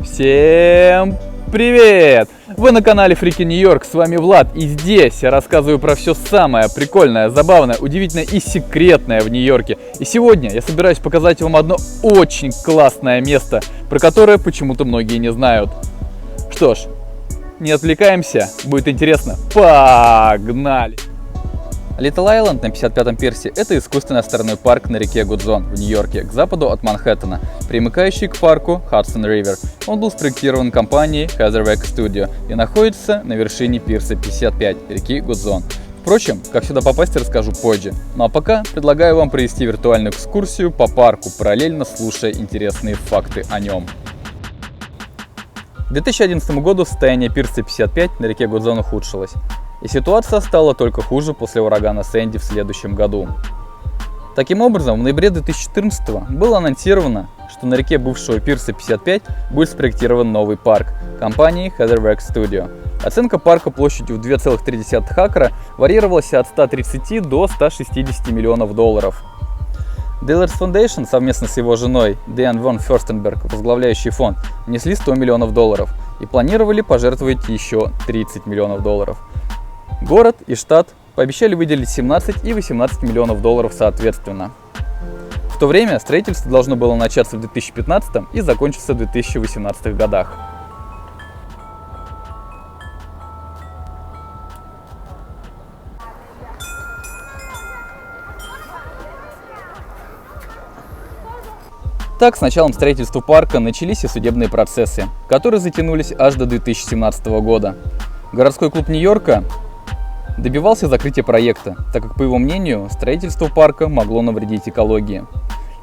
Всем привет! Вы на канале Freaky New York, с вами Влад, и здесь я рассказываю про все самое прикольное, забавное, удивительное и секретное в Нью-Йорке. И сегодня я собираюсь показать вам одно очень классное место, про которое почему-то многие не знают. Что ж, не отвлекаемся, будет интересно. Погнали! Литл Айленд на 55-м пирсе – это искусственный островной парк на реке Гудзон в Нью-Йорке, к западу от Манхэттена, примыкающий к парку Hudson River. Он был спроектирован компанией Heatherwick Studio и находится на вершине пирса 55 реки Гудзон. Впрочем, как сюда попасть, расскажу позже. Ну а пока предлагаю вам провести виртуальную экскурсию по парку, параллельно слушая интересные факты о нем. К 2011 году состояние пирса 55 на реке Гудзон ухудшилось. И ситуация стала только хуже после урагана Сэнди в следующем году. Таким образом, в ноябре 2014 было анонсировано, что на реке бывшего пирса 55 будет спроектирован новый парк компанией Heatherwick Studio. Оценка парка площадью в 2,3 акра варьировалась от 130 до 160 миллионов долларов. Dillard's Foundation совместно с его женой Диан Вон Ферстенберг, возглавляющий фонд, внесли 100 миллионов долларов и планировали пожертвовать еще 30 миллионов долларов. Город и штат пообещали выделить 17 и 18 миллионов долларов соответственно. В то время строительство должно было начаться в 2015 и закончиться в 2018 годах. Так, с началом строительства парка начались и судебные процессы, которые затянулись аж до 2017 года. Городской клуб Нью-Йорка добивался закрытия проекта, так как, по его мнению, строительство парка могло навредить экологии.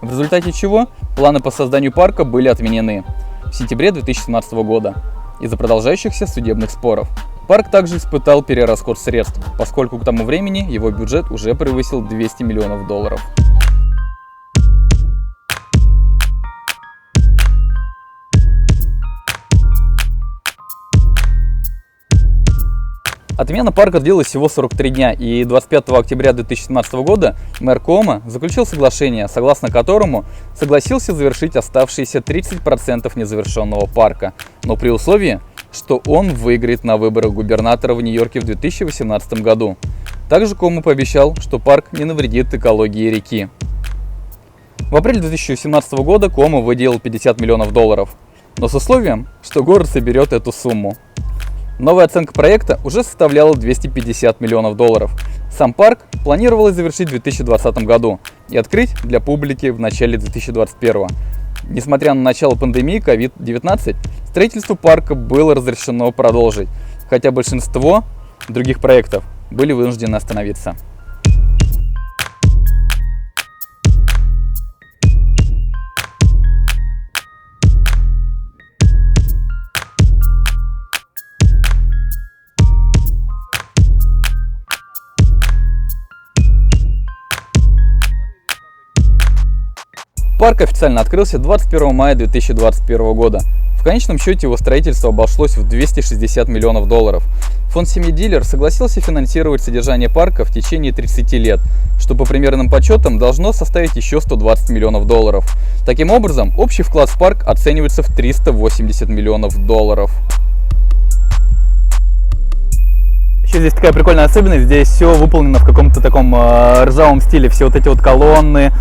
В результате чего планы по созданию парка были отменены в сентябре 2017 года из-за продолжающихся судебных споров. Парк также испытал перерасход средств, поскольку к тому времени его бюджет уже превысил 200 миллионов долларов. Отмена парка длилась всего 43 дня, и 25 октября 2017 года мэр Куомо заключил соглашение, согласно которому согласился завершить оставшиеся 30% незавершенного парка, но при условии, что он выиграет на выборах губернатора в Нью-Йорке в 2018 году. Также Куомо пообещал, что парк не навредит экологии реки. В апреле 2017 года Куомо выделил 50 миллионов долларов, но с условием, что город соберет эту сумму. Новая оценка проекта уже составляла 250 миллионов долларов. Сам парк планировалось завершить в 2020 году и открыть для публики в начале 2021. Несмотря на начало пандемии COVID-19, строительство парка было разрешено продолжить, хотя большинство других проектов были вынуждены остановиться. Парк официально открылся 21 мая 2021 года. В конечном счете его строительство обошлось в 260 миллионов долларов. Фонд семьи Диллер согласился финансировать содержание парка в течение 30 лет, что по примерным подсчетам должно составить еще 120 миллионов долларов. Таким образом, общий вклад в парк оценивается в 380 миллионов долларов. Еще здесь такая прикольная особенность, здесь все выполнено в каком-то таком ржавом стиле, все вот эти вот колонны.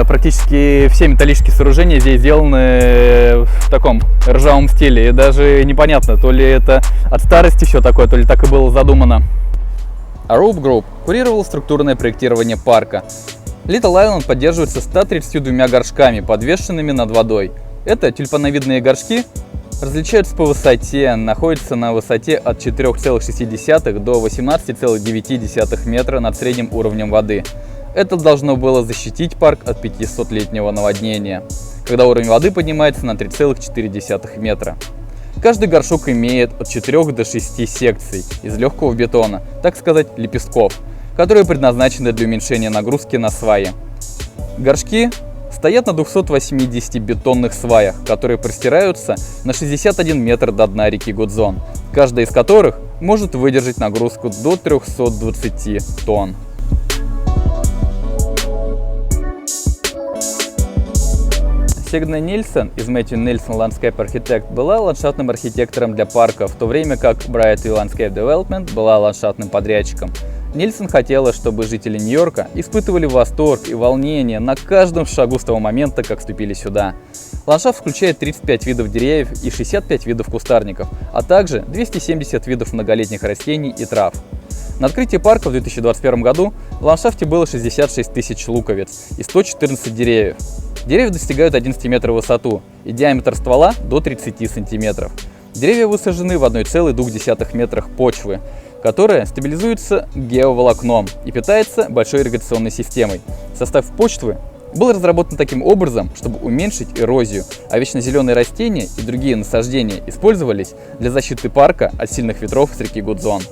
Практически все металлические сооружения здесь сделаны в таком ржавом стиле. И даже непонятно, то ли это от старости все такое, то ли так и было задумано. А Rope Group курировал структурное проектирование парка. Little Island поддерживается 132 горшками, подвешенными над водой. Это тюльпановидные горшки, различаются по высоте, находятся на высоте от 4,6 до 18,9 метра над средним уровнем воды. Это должно было защитить парк от 500-летнего наводнения, когда уровень воды поднимается на 3,4 метра. Каждый горшок имеет от 4 до 6 секций из легкого бетона, так сказать, лепестков, которые предназначены для уменьшения нагрузки на сваи. Горшки стоят на 280 бетонных сваях, которые простираются на 61 метр до дна реки Гудзон, каждая из которых может выдержать нагрузку до 320 тонн. Сигне Нильсон из Matthew Nielsen Landscape Architect была ландшафтным архитектором для парка, в то время как Brightview Landscape Development была ландшафтным подрядчиком. Нильсон хотела, чтобы жители Нью-Йорка испытывали восторг и волнение на каждом шагу с того момента, как вступили сюда. Ландшафт включает 35 видов деревьев и 65 видов кустарников, а также 270 видов многолетних растений и трав. На открытии парка в 2021 году в ландшафте было 66 тысяч луковиц и 114 деревьев. Деревья достигают 11 метров в высоту и диаметр ствола до 30 сантиметров. Деревья высажены в 1,2 метрах почвы, которая стабилизуется геоволокном и питается большой ирригационной системой. Состав почвы был разработан таким образом, чтобы уменьшить эрозию, а вечно зеленые растения и другие насаждения использовались для защиты парка от сильных ветров с реки Гудзон.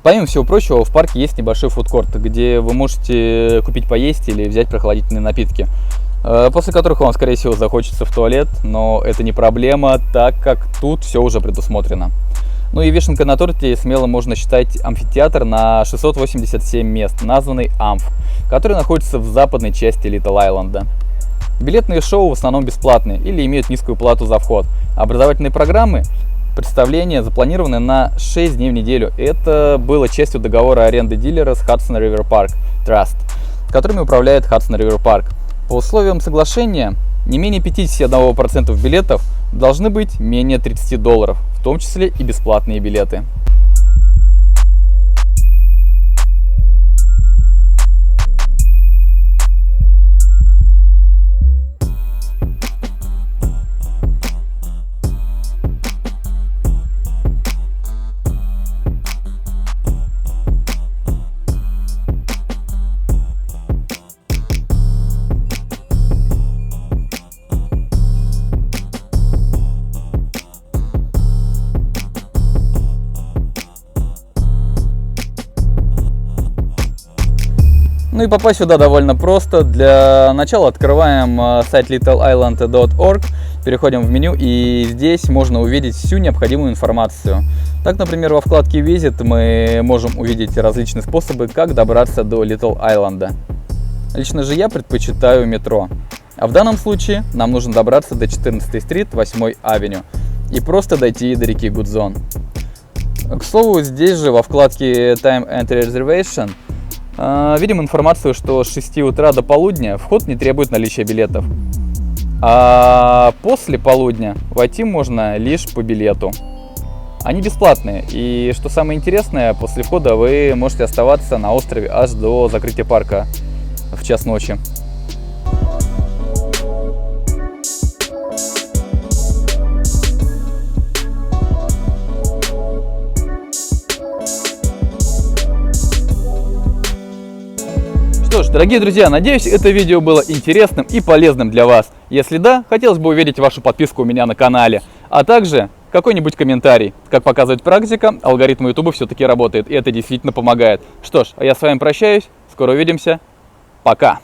Помимо всего прочего, в парке есть небольшой фудкорт, где вы можете купить поесть или взять прохладительные напитки, после которых вам, скорее всего, захочется в туалет, но это не проблема, так как тут все уже предусмотрено. Ну и вишенкой на торте смело можно считать амфитеатр на 687 мест, названный Амф, который находится в западной части Литл-Айленда. Билетные шоу в основном бесплатные или имеют низкую плату за вход. Образовательные программы, представления запланированы на 6 дней в неделю. Это было частью договора аренды дилера с Hudson River Park Trust, которыми управляет Hudson River Park. По условиям соглашения, не менее 51% билетов должны быть менее $30, в том числе и бесплатные билеты. Ну и попасть сюда довольно просто. Для начала открываем сайт littleisland.org, переходим в меню, и здесь можно увидеть всю необходимую информацию. Так, например, во вкладке Visit мы можем увидеть различные способы, как добраться до Литл-Айленда. Лично же я предпочитаю метро. А в данном случае нам нужно добраться до 14-й стрит, 8-й авеню и просто дойти до реки Гудзон. К слову, здесь же во вкладке Time Entry Reservation видим информацию, что с 6 утра до полудня вход не требует наличия билетов, а после полудня войти можно лишь по билету. Они бесплатные, и что самое интересное, после входа вы можете оставаться на острове аж до закрытия парка в час ночи. Что ж, дорогие друзья, надеюсь, это видео было интересным и полезным для вас. Если да, хотелось бы увидеть вашу подписку у меня на канале, а также какой-нибудь комментарий. Как показывает практика, алгоритм YouTube все-таки работает, и это действительно помогает. Что ж, а я с вами прощаюсь, скоро увидимся, пока!